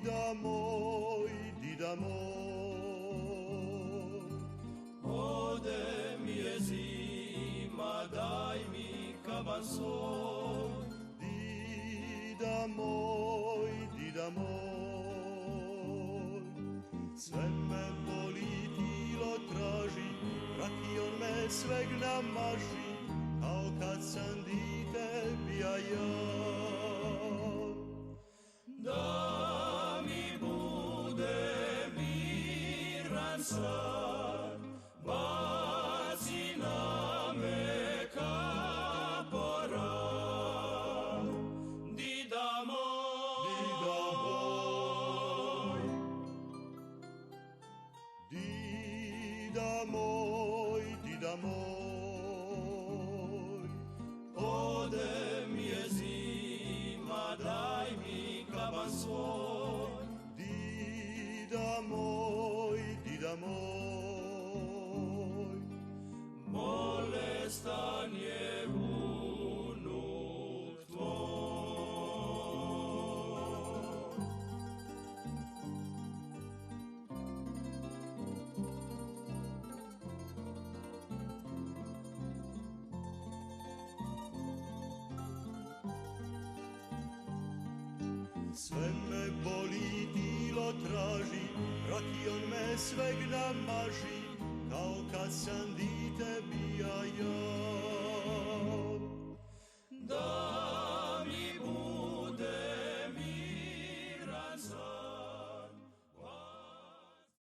dida moj. Ode mi je zima, daj mi kaban svoj. Dida moj, sve me boli, tilo traži, rakion me sveg namaži, kao kad sam dite bija ja. Da mi bude miran san, baci na me kaporan. Dida moj, dida moj, ode mi je zima, daj mi kaban svoj. Dida moj, bolestan je unuk tvoj. Sve me boli, tilo traži, rakion me sveg namaži, kao kad sam dite